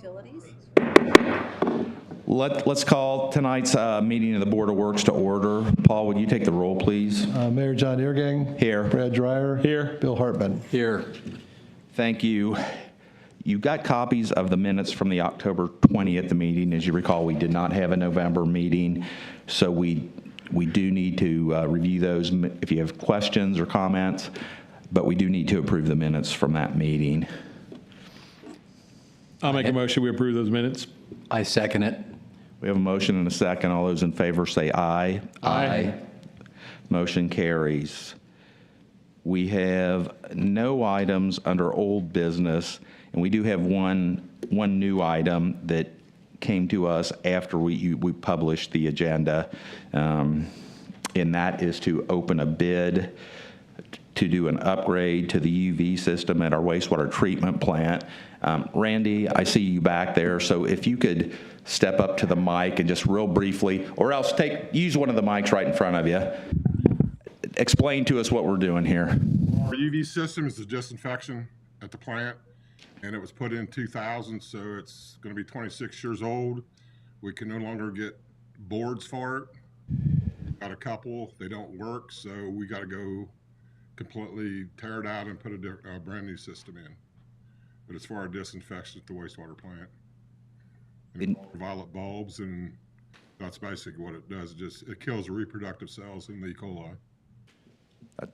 Utilities. Let's call tonight's meeting of the Board of Works to order. Paul, would you take the roll, please? Mayor John Eargang. Here. Brad Dreyer. Here. Bill Hartman. Here. Thank you. You got copies of the minutes from the October 20th meeting. As you recall, we did not have a November meeting, so we do need to review those if you have questions or comments, but we do need to approve the minutes from that meeting. I'll make a motion, we approve those minutes. I second it. We have a motion and a second. All those in favor say aye. Aye. Motion carries. We have no items under old business, and we do have one new item that came to us after we published the agenda, and that is to open a bid to do an upgrade to the UV system at our wastewater treatment plant. Randy, I see you back there, so if you could step up to the mic and just real briefly, or else use one of the mics right in front of you. Explain to us what we're doing here. Our UV system is the disinfection at the plant, and it was put in 2000, so it's going to be 26 years old. We can no longer get boards for it. We've got a couple, they don't work, so we got to go completely tear it out and put a brand new system in. But it's for our disinfection at the wastewater plant. And violet bulbs, and that's basically what it does. It kills the reproductive cells in the E. coli.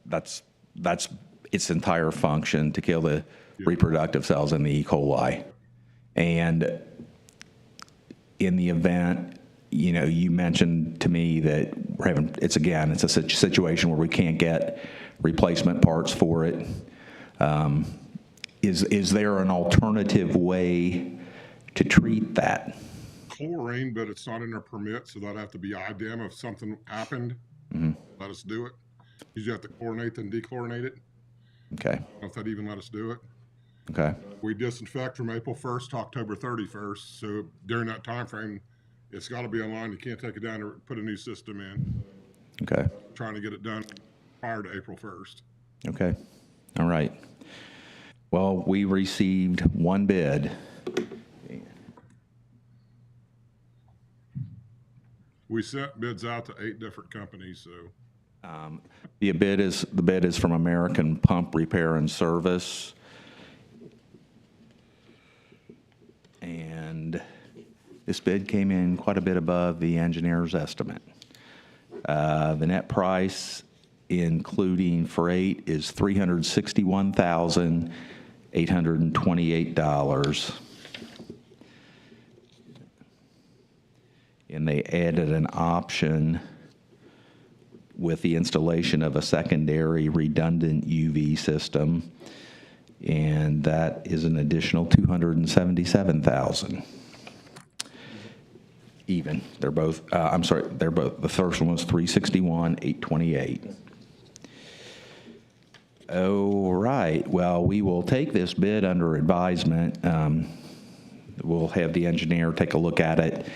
That's its entire function, to kill the reproductive cells in the E. coli. And in the event, you mentioned to me that it's a situation where we can't get replacement parts for it. Is there an alternative way to treat that? Chlorine, but it's not in our permit, so that'd have to be IDEM if something happened. Let us do it. Usually have to chlorinate then dechlorinate it. Okay. I don't know if they'd even let us do it. Okay. We disinfect from April 1st to October 31st. So during that time frame, it's got to be online. You can't take it down and put a new system in. Okay. Trying to get it done prior to April 1st. Okay. All right. Well, we received one bid. We sent bids out to 8 different companies, so. The bid is from American Pump Repair and Service. And this bid came in quite a bit above the engineer's estimate. The net price, including freight, is $361,828. And they added an option with the installation of a secondary redundant UV system, and that is an additional $277,000. Even. They're both, the first one was $361,828. All right, well, we will take this bid under advisement. We'll have the engineer take a look at it,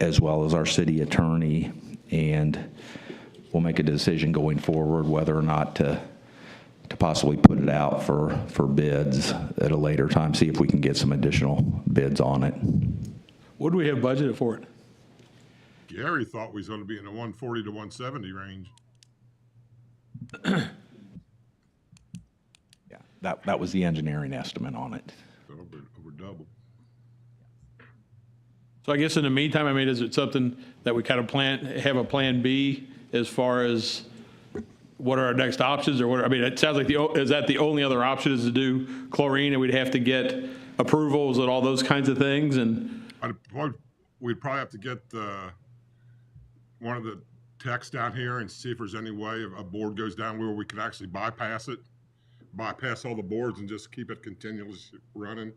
as well as our city attorney, and we'll make a decision going forward whether or not to possibly put it out for bids at a later time, see if we can get some additional bids on it. What do we have budgeted for it? Gary thought we was going to be in the 140 to 170 range. Yeah, that was the engineering estimate on it. So over double. So I guess in the meantime, is it something that we kind of have a plan B as far as what are our next options, or what? It sounds like is that the only other option is to do chlorine, and we'd have to get approvals and all those kinds of things, and we'd probably have to get one of the techs down here and see if there's any way a board goes down where we could actually bypass all the boards and just keep it continuously running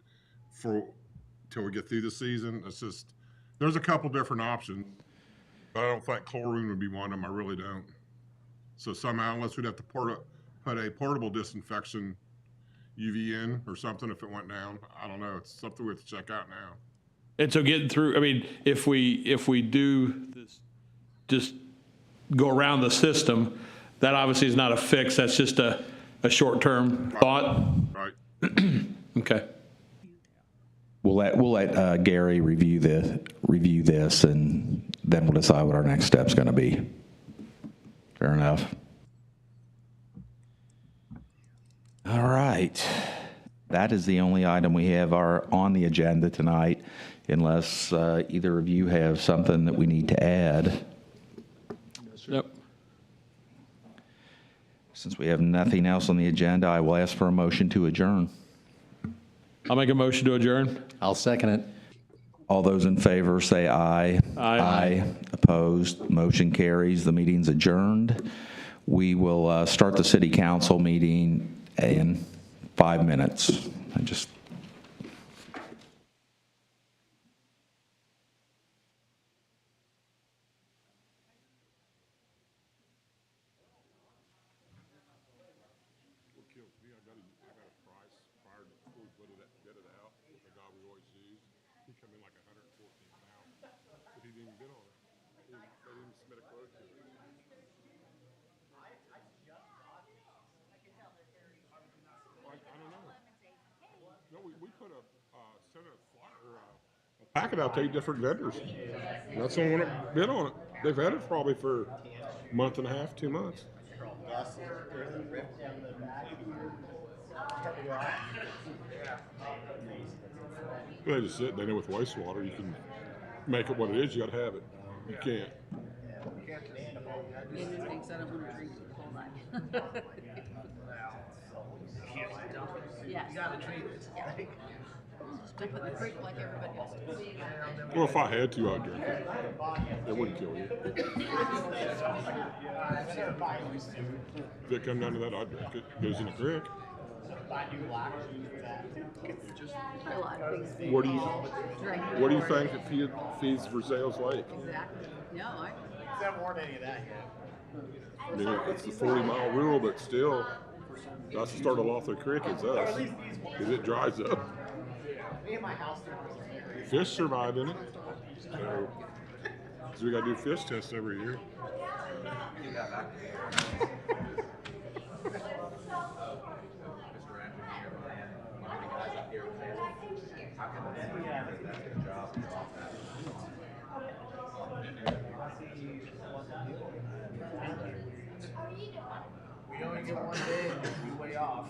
till we get through the season. It's just, there's a couple different options, but I don't think chlorine would be one of them. I really don't. So somehow, unless we'd have to put a portable disinfection UV in or something if it went down. I don't know. It's something we have to check out now. And so getting through, if we do this, just go around the system, that obviously is not a fix. That's just a short-term thought. Right. Okay. We'll let Gary review this, and then we'll decide what our next step's going to be. Fair enough. All right. That is the only item we have on the agenda tonight, unless either of you have something that we need to add. Yep. Since we have nothing else on the agenda, I will ask for a motion to adjourn. I'll make a motion to adjourn. I'll second it. All those in favor say aye. Aye. Opposed, motion carries. The meeting's adjourned. We will start the city council meeting in 5 minutes. No, we put sent a flyer, a packet out to 8 different vendors. That's the only one that bid on it. They've had it probably for a month and a half, 2 months. They just sit. They know with wastewater, you can make it what it is. You got to have it. You can't. Amy thinks I don't want to drink cold ice. Yes. You gotta treat it. Yeah. Just dump it in the creek like everybody else does. Well, if I had to, I'd drink it. It wouldn't kill you. If it come down to that, I'd drink it. It goes in the creek. A lot of things. What do you Drink. What do you think it feeds for Zales Lake? Exactly. No, I. Haven't worn any of that yet. I mean, it's the 40-mile rule, but still, that's the start of Lawther Creek. It's us, because it dries up. Me and my house. Fish survive in it, so we got to do fish tests every year. We only get one day and we way off.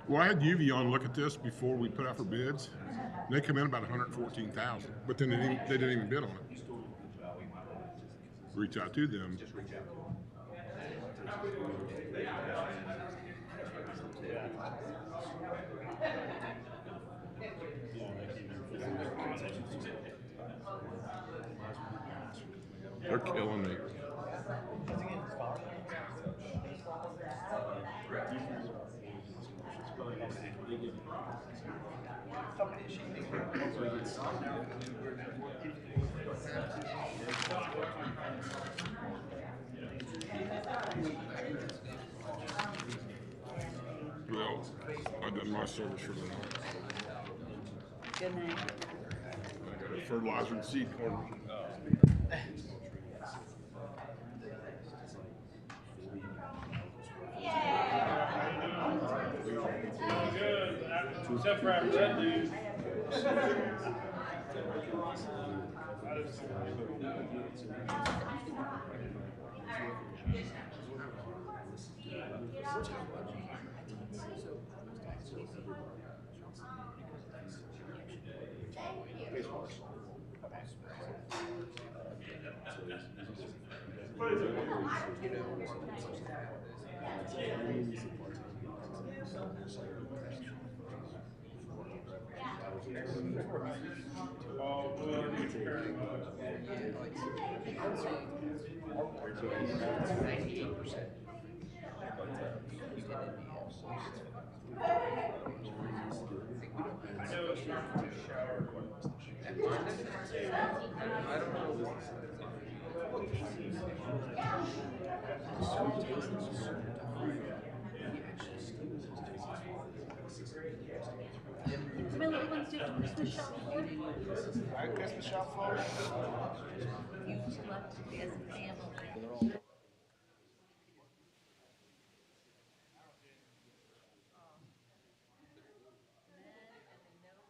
Well, I had UV on look at this before we put out for bids. They come in about 114,000, but then they didn't even bid on it. Reach out to them. They're killing me. Well, I've done my service for them. Good night. I got a fertilizer and seed corn. Except for after that dude. My little ones do Christmas shopping. Right, Christmas shop floor. You left as a family.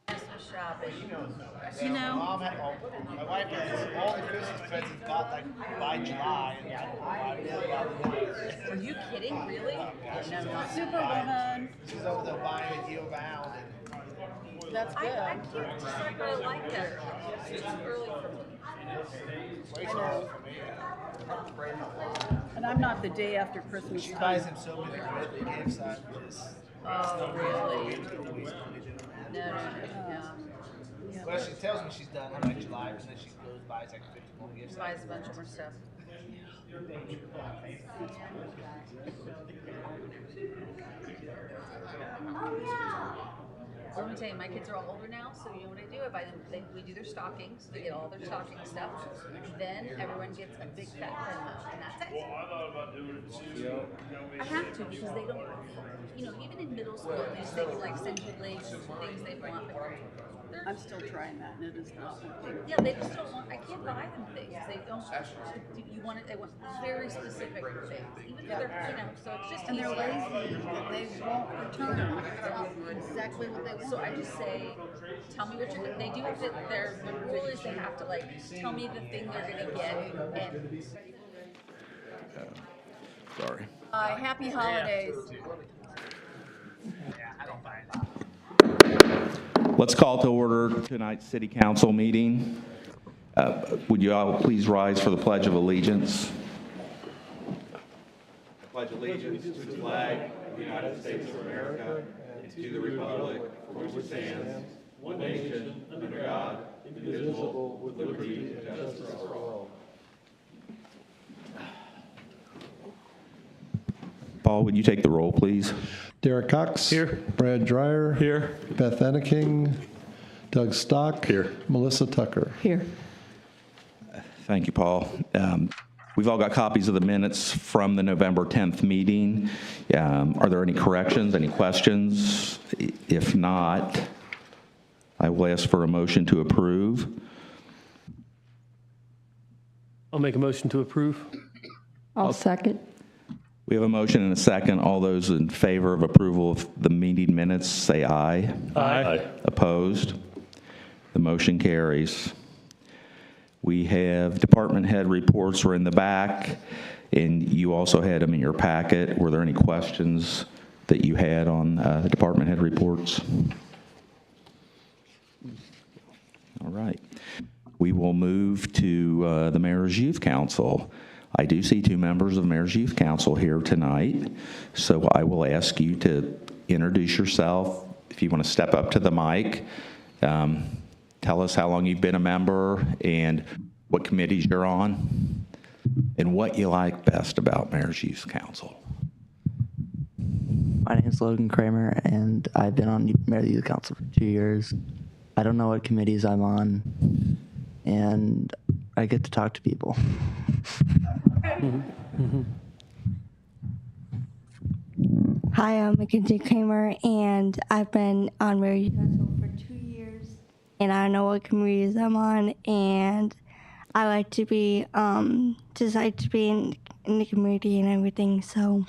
Christmas shopping. Mom had, my wife has all the Christmas presents got like by July, and I don't know why we really got the Are you kidding? Really? No, not Superwoman. She's over there buying it year round. That's good. I can't decide what I like better. It's too early for me. Way too early for me. And I'm not the day after Christmas. She buys him so many good gifts. I just. Oh, really? Get to waste money doing that. No. Well, she tells me she's done in like July, and then she goes buys like 50 more gifts. Buys a bunch more stuff. So let me tell you, my kids are all older now, so you know what I do? I buy them, we do their stockings, they get all their stocking stuff. Then everyone gets a big fat Venmo, and that's it. I have to, because they don't, even in middle school, at least they can like send you links to things they want. But I'm still trying that, and it is not working. yeah, they just don't want, I can't buy them things. They don't, you want it, they want very specific things. Even if they're, so it's just. And they're easier. lazy. They won't return them. Exactly what they want. So I just say, tell me what you're, they do have to, the rule is they have to like, tell me the thing they're gonna get and. Sorry. Happy holidays. Yeah, I don't buy it. Let's call to order tonight's city council meeting. Would you all please rise for the Pledge of Allegiance? Pledge allegiance to the flag of the United States of America and to the republic for which it stands, one nation, under God, indivisible, with liberty and justice for all. Paul, would you take the roll, please? Derek Cox. Here. Brad Dreyer. Here. Beth Enneking. Doug Stock. Here. Melissa Tucker. Here. Thank you, Paul. We've all got copies of the minutes from the November 10th meeting. Are there any corrections, any questions? If not, I will ask for a motion to approve. I'll make a motion to approve. I'll second. We have a motion and a second. All those in favor of approval of the meeting minutes, say aye. Aye. Opposed? The motion carries. We have department head reports are in the back, and you also had them in your packet. Were there any questions that you had on the department head reports? All right. We will move to the Mayor's Youth Council. I do see two members of Mayor's Youth Council here tonight, so I will ask you to introduce yourself. If you want to step up to the mic, tell us how long you've been a member and what committees you're on and what you like best about Mayor's Youth Council. My name is Logan Kramer, and I've been on Mayor of the Youth Council for 2 years. I don't know what committees I'm on, and I get to talk to people. Hi, I'm Mackenzie Kramer, and I've been on Mayor Youth Council for 2 years. And I know what communities I'm on, and I like to be, just like to be in the community and everything, so.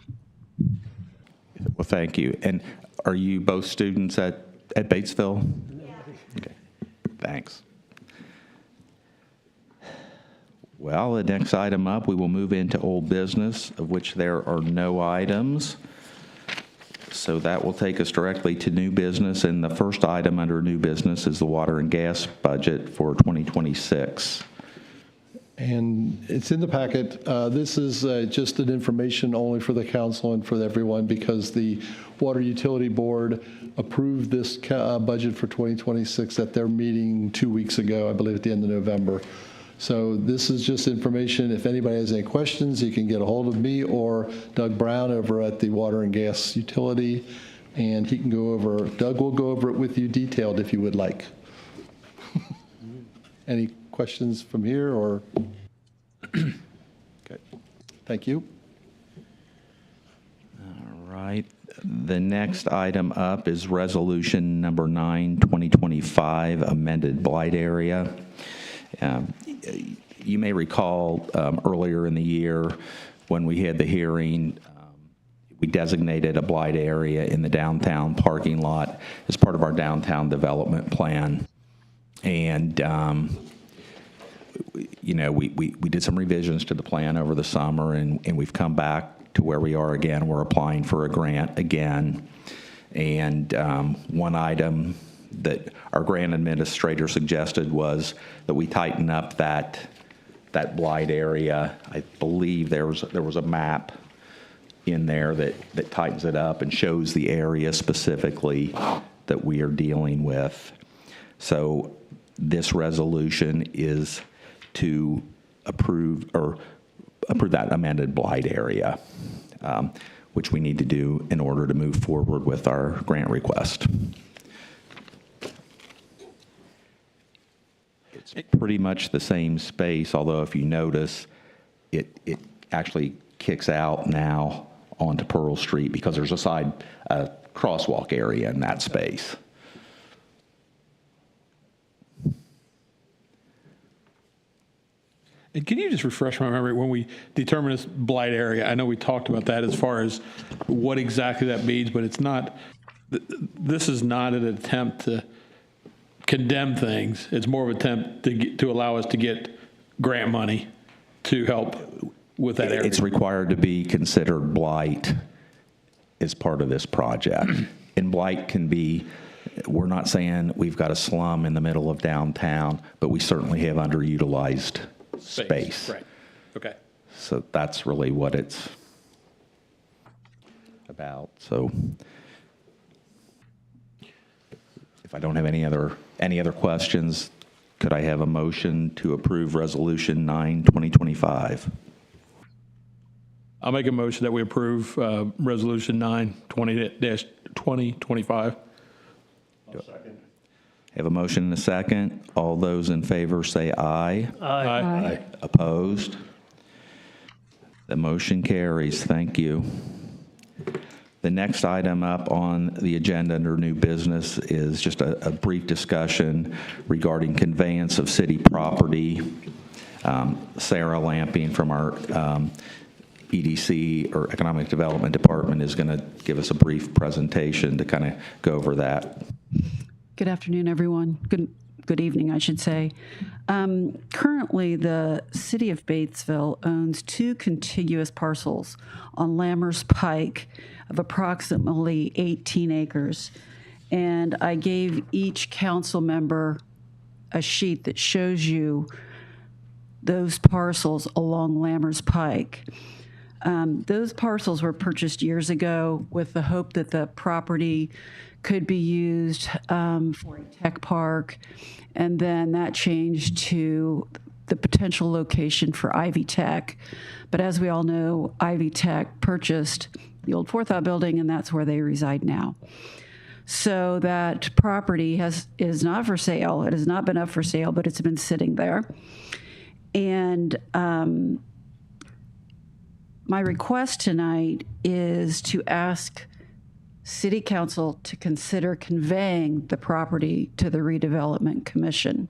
Well, thank you. And are you both students at Batesville? Yeah. Okay, thanks. Well, the next item up, we will move into old business, of which there are no items. So that will take us directly to new business, and the first item under new business is the water and gas budget for 2026. And it's in the packet. This is just an information only for the council and for everyone, because the Water Utility Board approved this budget for 2026 at their meeting 2 weeks ago, I believe at the end of November. So this is just information. If anybody has any questions, you can get a hold of me or Doug Brown over at the Water and Gas Utility, and he can go over, Doug will go over it with you detailed if you would like. Any questions from here, or? Okay, thank you. All right. The next item up is resolution number 9, 2025, amended blight area. You may recall earlier in the year when we had the hearing, we designated a blight area in the downtown parking lot as part of our downtown development plan. And, you know, we did some revisions to the plan over the summer, and we've come back to where we are again. We're applying for a grant again. And one item that our grant administrator suggested was that we tighten up that blight area. I believe there was a map in there that tightens it up and shows the area specifically that we are dealing with. So this resolution is to approve that amended blight area, which we need to do in order to move forward with our grant request. It's pretty much the same space, although if you notice, it actually kicks out now onto Pearl Street because there's a crosswalk area in that space. And can you just refresh my memory when we determine this blight area? I know we talked about that as far as what exactly that means, but it's not, this is not an attempt to condemn things. It's more of an attempt to allow us to get grant money to help with that area. It's required to be considered blight as part of this project. And blight can be, we're not saying we've got a slum in the middle of downtown, but we certainly have underutilized space. Right. Okay. So that's really what it's about. So if I don't have any other questions, could I have a motion to approve Resolution 9, 2025? I'll make a motion that we approve Resolution 9, 20-2025. Have a motion and a second. All those in favor say aye. Aye. Opposed? The motion carries. Thank you. The next item up on the agenda under new business is just a brief discussion regarding conveyance of city property. Sarah Lamping from our EDC, or Economic Development Department, is going to give us a brief presentation to kind of go over that. Good afternoon, everyone. Good evening, I should say. Currently, the city of Batesville owns 2 contiguous parcels on Lammers Pike of approximately 18 acres. And I gave each council member a sheet that shows you those parcels along Lammers Pike. Those parcels were purchased years ago with the hope that the property could be used for a tech park, and then that changed to the potential location for Ivy Tech. But as we all know, Ivy Tech purchased the old Forethought building, and that's where they reside now. So that property is not for sale. It has not been up for sale, but it's been sitting there. And my request tonight is to ask City Council to consider conveying the property to the Redevelopment Commission.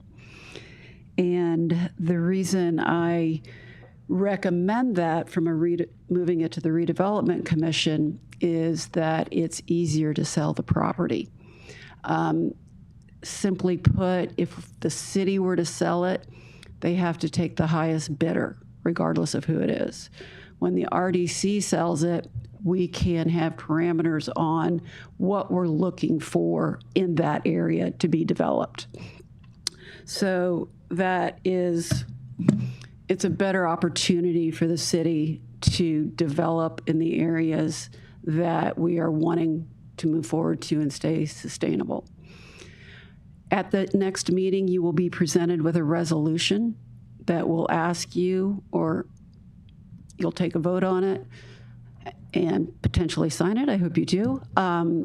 And the reason I recommend that from moving it to the Redevelopment Commission is that it's easier to sell the property. Simply put, if the city were to sell it, they have to take the highest bidder, regardless of who it is. When the RDC sells it, we can have parameters on what we're looking for in that area to be developed. So it's a better opportunity for the city to develop in the areas that we are wanting to move forward to and stay sustainable. At the next meeting, you will be presented with a resolution that will ask you, or you'll take a vote on it and potentially sign it, I hope you do,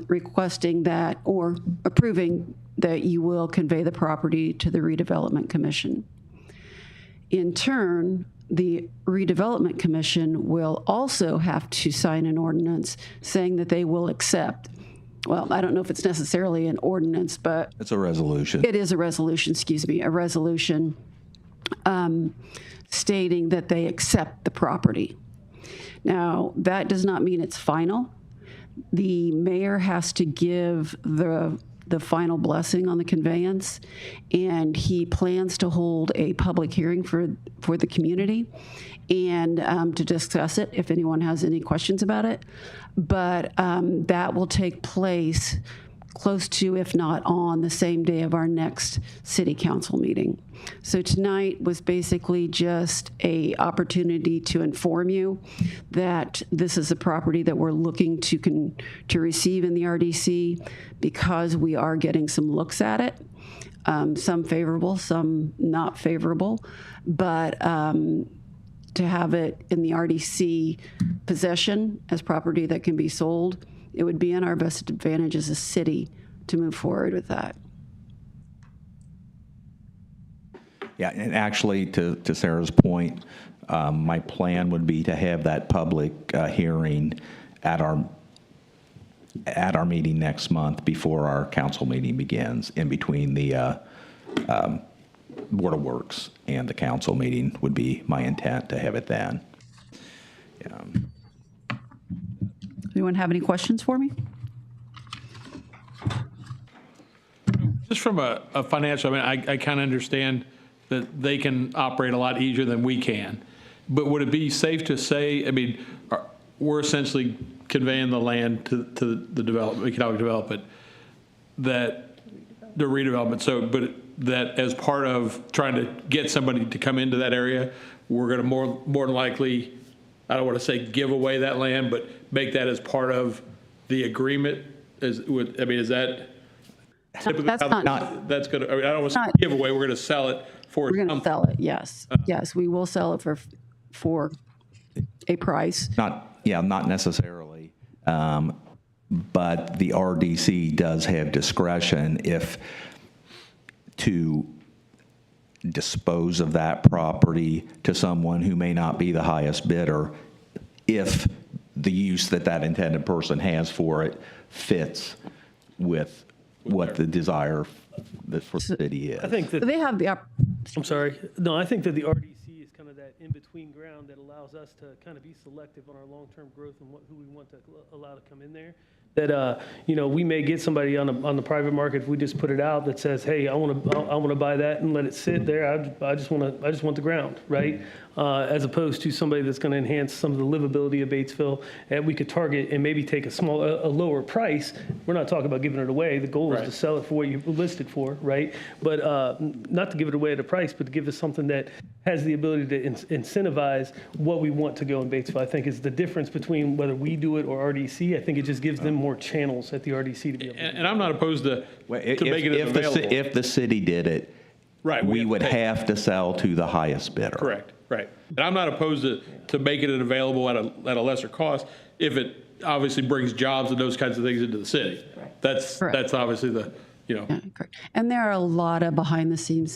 requesting that or approving that you will convey the property to the Redevelopment Commission. In turn, the Redevelopment Commission will also have to sign an ordinance saying that they will accept, well, I don't know if it's necessarily an ordinance, but It's a resolution. it is a resolution, a resolution stating that they accept the property. Now, that does not mean it's final. The mayor has to give the the final blessing on the conveyance, and he plans to hold a public hearing for the community and to discuss it if anyone has any questions about it. But that will take place close to, if not on, the same day of our next city council meeting. So tonight was basically just a opportunity to inform you that this is a property that we're looking to receive in the RDC, because we are getting some looks at it, some favorable, some not favorable, but to have it in the RDC possession as property that can be sold, it would be in our best advantage as a city to move forward with that. Yeah, and actually, to Sarah's point, my plan would be to have that public hearing at our meeting next month before our council meeting begins, in between the Board of Works and the council meeting would be my intent to have it then. Anyone have any questions for me? Just from a financial, I mean, I kind of understand that they can operate a lot easier than we can. But would it be safe to say, I mean, we're essentially conveying the land to the development, economic development, that the redevelopment. So, but that as part of trying to get somebody to come into that area, we're going to more than likely, I don't want to say give away that land, but make that as part of the agreement. Is that typically That's how not- that's going to, I mean, I don't want to say give away, we're going to sell it for We're going to something. sell it, yes. Yes, we will sell it for a price. Not necessarily, but the RDC does have discretion to dispose of that property to someone who may not be the highest bidder, if the use that intended person has for it fits with what the desire for the city is. I think that, They have the, I'm sorry, no, I think that the RDC is kind of that in-between ground that allows us to kind of be selective on our long-term growth and who we want to allow to come in there. That, we may get somebody on the private market, if we just put it out, that says, hey, I want to buy that and let it sit there. I just want the ground, right? As opposed to somebody that's going to enhance some of the livability of Batesville, and we could target and maybe take a lower price. We're not talking about giving it away. The goal is to sell it for what you listed for, right? But not to give it away at a price, but to give us something that has the ability to incentivize what we want to go in Batesville. I think is the difference between whether we do it or RDC. I think it just gives them more channels at the RDC to be able to do it. And I'm not opposed to making it available. If the city did it, Right, we have would to pay. have to sell to the highest bidder. Correct, right. And I'm not opposed to making it available at a lesser cost if it obviously brings jobs and those kinds of things into the city. That's Correct. obviously the, yeah, correct. And there are a lot of behind the scene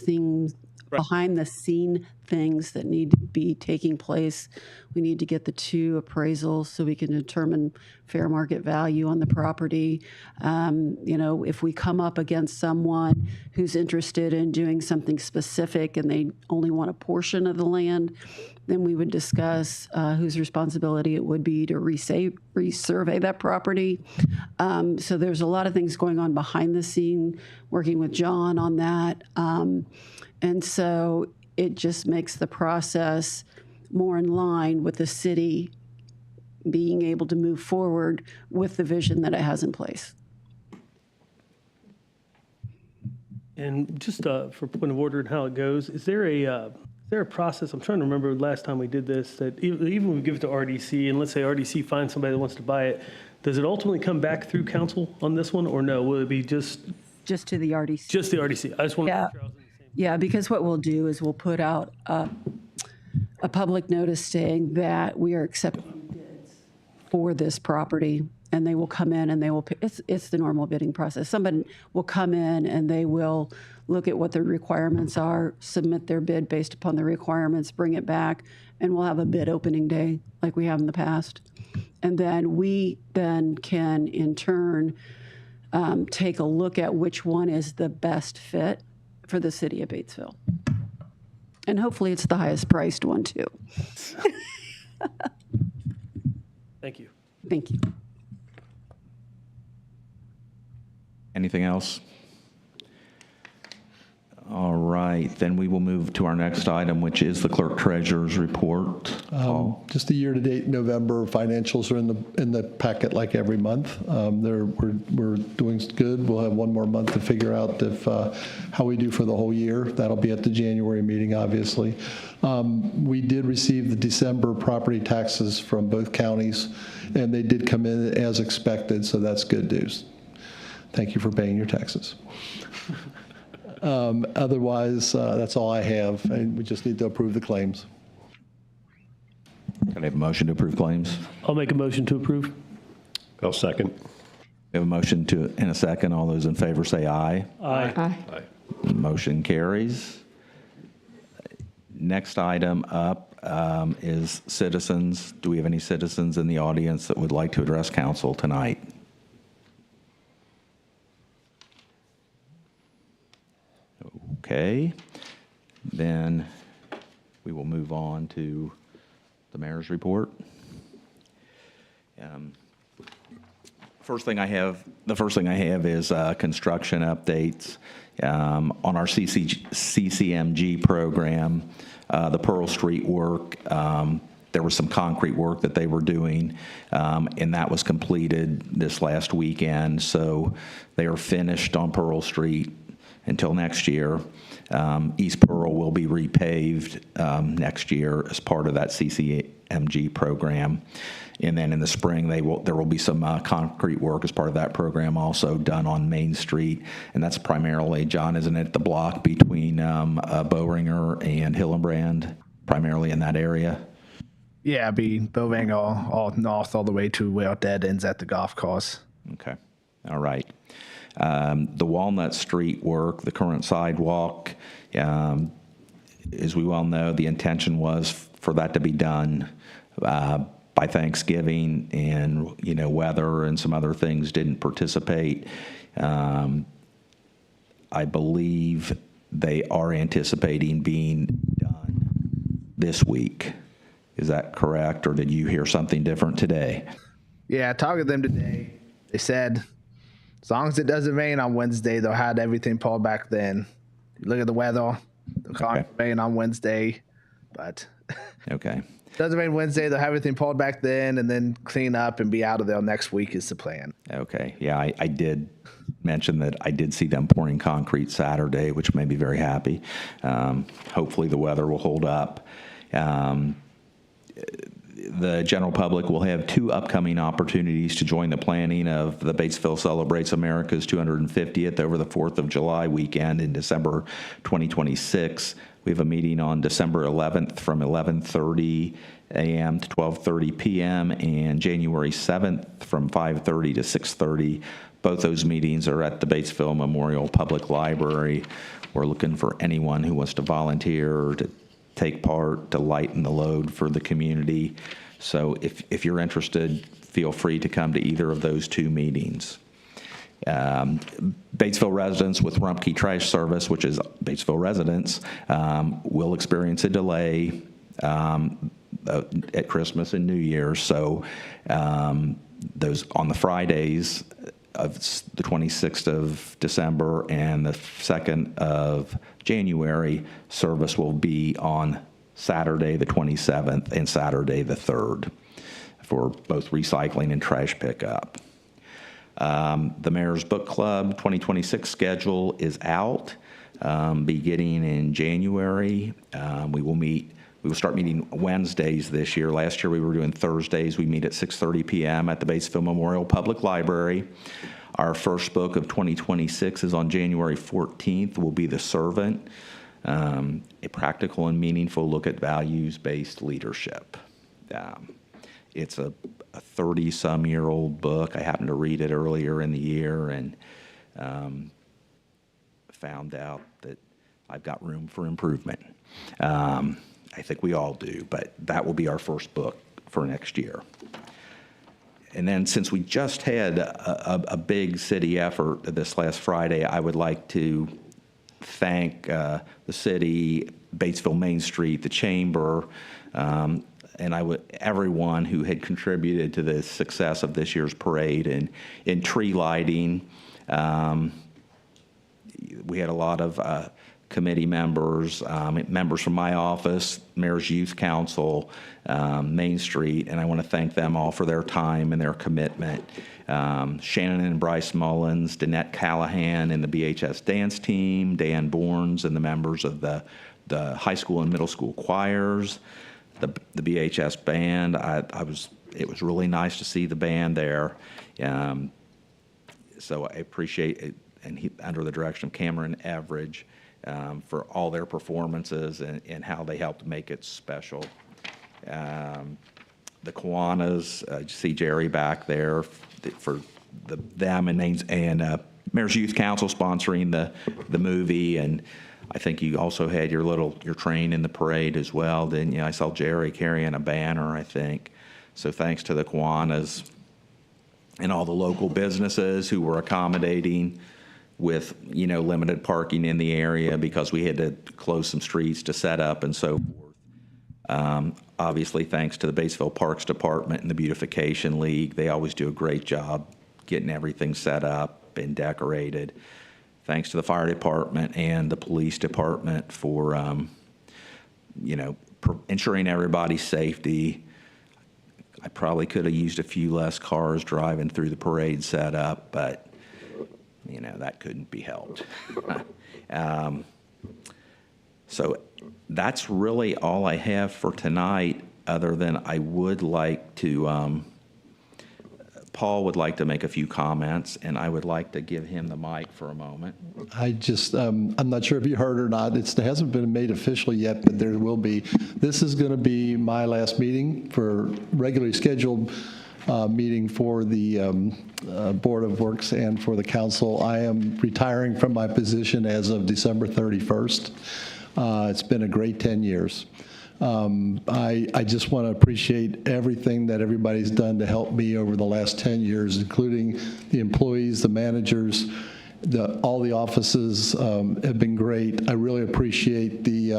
things that need to be taking place. We need to get the 2 appraisals so we can determine fair market value on the property. If we come up against someone who's interested in doing something specific and they only want a portion of the land, then we would discuss whose responsibility it would be to resurvey that property. So there's a lot of things going on behind the scene, working with John on that. And so it just makes the process more in line with the city being able to move forward with the vision that it has in place. And just for point of order and how it goes, is there a process? I'm trying to remember last time we did this, that even when we give it to RDC, and let's say RDC finds somebody that wants to buy it, does it ultimately come back through council on this one, or no? Will it be just Just to the RDC. the RDC? I just want to make sure I was in the same. Yeah, because what we'll do is we'll put out a public notice saying that we are accepting bids for this property, and they will come in and they will pick. It's the normal bidding process. Somebody will come in and they will look at what the requirements are, submit their bid based upon the requirements, bring it back, and we'll have a bid opening day like we have in the past. And then we can, in turn, take a look at which one is the best fit for the city of Batesville. And hopefully it's the highest priced one too. Thank you. Thank you. Anything else? All right, then we will move to our next item, which is the clerk treasurer's report. Paul? Just the year-to-date November financials are in the packet like every month. We're doing good. We'll have one more month to figure out how we do for the whole year. That'll be at the January meeting, obviously. We did receive the December property taxes from both counties, and they did come in as expected, so that's good news. Thank you for paying your taxes. Otherwise, that's all I have, and we just need to approve the claims. Can I have a motion to approve claims? I'll make a motion to approve. I'll second. We have a motion and a second. All those in favor say aye. Aye. Motion carries. Next item up is citizens. Do we have any citizens in the audience that would like to address council tonight? Okay, then we will move on to the mayor's report. The first thing I have is construction updates on our CCMG program. The Pearl Street work, there was some concrete work that they were doing, and that was completed this last weekend. So they are finished on Pearl Street until next year. East Pearl will be repaved next year as part of that CCMG program. And then in the spring, there will be some concrete work as part of that program also done on Main Street. And that's primarily, John, isn't it, the block between Boehringer and Hillenbrand, primarily in that area? Yeah, it'd be Bovang all north all the way to where it dead ends at the golf course. Okay, all right. The Walnut Street work, the current sidewalk, as we well know, the intention was for that to be done by Thanksgiving, and weather and some other things didn't participate. I believe they are anticipating being done this week. Is that correct, or did you hear something different today? Yeah, I talked to them today. They said as long as it doesn't rain on Wednesday, they'll have everything pulled back then. You look at the weather, they'll call it rain on Wednesday, but Okay. doesn't rain Wednesday, they'll have everything pulled back then and then clean up and be out of there next week is the plan. Okay. Yeah, I did mention that I did see them pouring concrete Saturday, which made me very happy. Hopefully the weather will hold up. The general public will have 2 upcoming opportunities to join the planning of the Batesville Celebrates America's 250th over the 4th of July weekend in December 2026. We have a meeting on December 11th from 11:30 a.m. to 12:30 p.m. and January 7th from 5:30 to 6:30. Both those meetings are at the Batesville Memorial Public Library. We're looking for anyone who wants to volunteer, to take part, to lighten the load for the community. So if you're interested, feel free to come to either of those 2 meetings. Batesville residents with Rumpke Trash Service, which is Batesville residents, will experience a delay at Christmas and New Year's. So those on the Fridays of the 26th of December and the 2nd of January, service will be on Saturday the 27th and Saturday the 3rd for both recycling and trash pickup. The Mayor's Book Club 2026 schedule is out, beginning in January. We will start meeting Wednesdays this year. Last year we were doing Thursdays. We meet at 6:30 p.m. at the Batesville Memorial Public Library. Our first book of 2026 is on January 14th, will be The Servant, a practical and meaningful look at values-based leadership. It's a 30-some-year-old book. I happened to read it earlier in the year and found out that I've got room for improvement. I think we all do, but that will be our first book for next year. And then since we just had a big city effort this last Friday, I would like to thank the city, Batesville Main Street, the chamber, and everyone who had contributed to the success of this year's parade and in tree lighting. We had a lot of committee members, members from my office, Mayor's Youth Council, Main Street, and I want to thank them all for their time and their commitment. Shannon and Bryce Mullins, Danette Callahan and the BHS dance team, Dan Bournes and the members of the high school and middle school choirs, the BHS band. It was really nice to see the band there. So I appreciate it, and under the direction of Cameron Everidge, for all their performances and how they helped make it special. The Kiwanis, you see Jerry back there for them and Mayor's Youth Council sponsoring the movie, and I think you also had your train in the parade as well, didn't you? I saw Jerry carrying a banner, I think. So thanks to the Kiwanis and all the local businesses who were accommodating with, limited parking in the area because we had to close some streets to set up and so forth. Obviously, thanks to the Batesville Parks Department and the Beautification League. They always do a great job getting everything set up and decorated. Thanks to the fire department and the police department for, ensuring everybody's safety. I probably could have used a few less cars driving through the parade setup, but that couldn't be helped. So that's really all I have for tonight, other than I would like to, Paul would like to make a few comments, and I would like to give him the mic for a moment. I'm not sure if you heard or not. It hasn't been made official yet, but there will be. This is going to be my last meeting for regularly scheduled meeting for the Board of Works and for the council. I am retiring from my position as of December 31st. It's been a great 10 years. I just want to appreciate everything that everybody's done to help me over the last 10 years, including the employees, the managers, all the offices have been great. I really appreciate the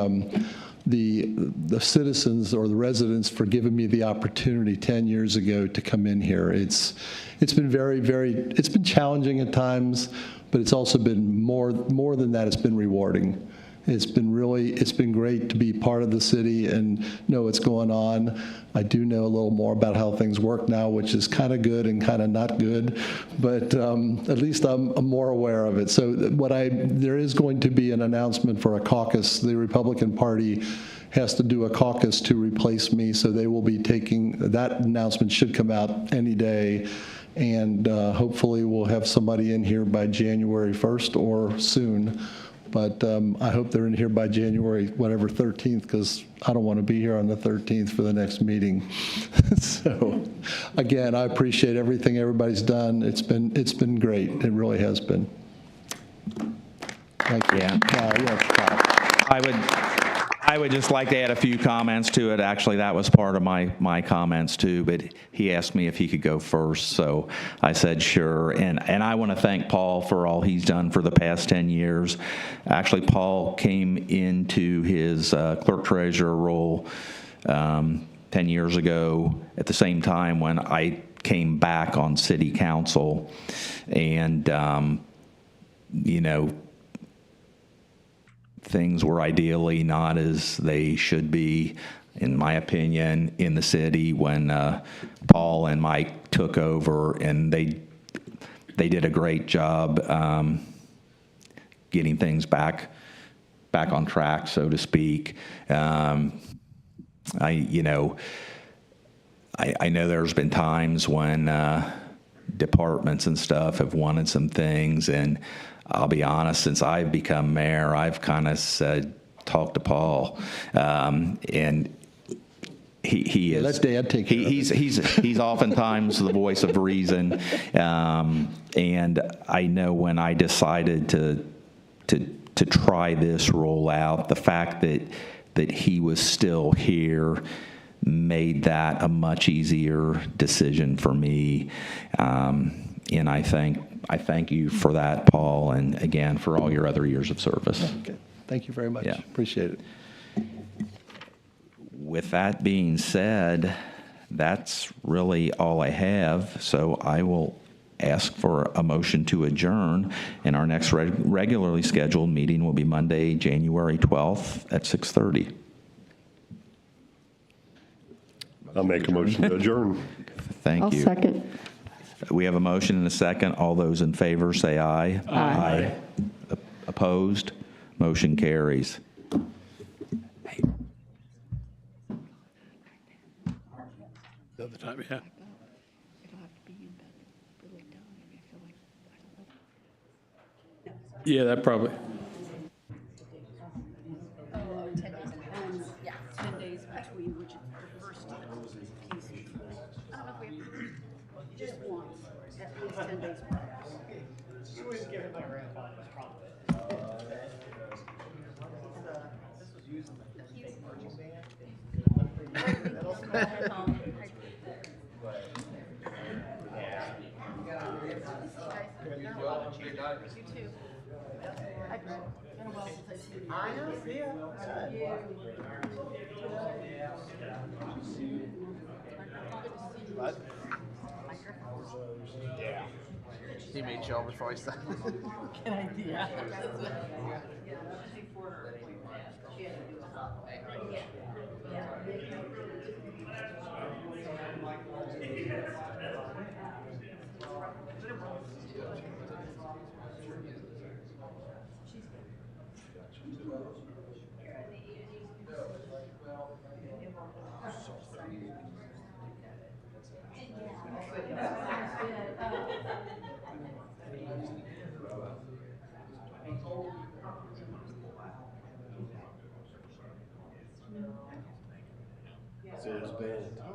citizens or the residents for giving me the opportunity 10 years ago to come in here. It's been it's been challenging at times, but it's also been more than that, it's been rewarding. It's been great to be part of the city and know what's going on. I do know a little more about how things work now, which is kind of good and kind of not good, but at least I'm more aware of it. So there is going to be an announcement for a caucus. The Republican Party has to do a caucus to replace me, so they will be taking, that announcement should come out any day, and hopefully we'll have somebody in here by January 1st or soon. But I hope they're in here by January, 13th, because I don't want to be here on the 13th for the next meeting. So, again, I appreciate everything everybody's done. It's been great. It really has been. Thank you. Yeah. I would just like to add a few comments to it. Actually, that was part of my comments too, but he asked me if he could go first, so I said sure. And I want to thank Paul for all he's done for the past 10 years. Actually, Paul came into his clerk-treasurer role 10 years ago at the same time when I came back on city council. And, things were ideally not as they should be, in my opinion, in the city when Paul and Mike took over, and they did a great job getting things back on track, so to speak. I know there's been times when departments and stuff have wanted some things, and I'll be honest, since I've become mayor, I've kind of said, talk to Paul, and he is. Let Dad take care of it. He's oftentimes the voice of reason, and I know when I decided to try this rollout, the fact that he was still here made that a much easier decision for me, and I thank you for that, Paul, and again, for all your other years of service. Okay. Thank you very much. Yeah. Appreciate it. With that being said, that's really all I have, so I will ask for a motion to adjourn, and our next regularly scheduled meeting will be Monday, January 12th at 6:30. I'll make a motion to adjourn. Thank I'll you. second. We have a motion and a second. All those in favor say aye. Aye. Opposed? Motion carries. The other time, yeah. Yeah, that probably. Oh, 10 days in advance. Yeah. 10 days between, which is the first piece. I don't know if we have Just once, at least 10 days prior. You too. I've been a while since I've seen you. I know, see ya. He made sure before I started. Good idea.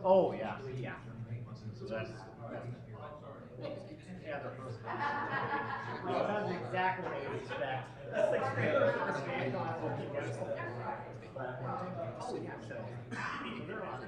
Oh, yeah, yeah. So that's yeah, the first one. Well, that's exactly what you expect. That's like great. I don't have to think that's but, oh, yeah. So they're on.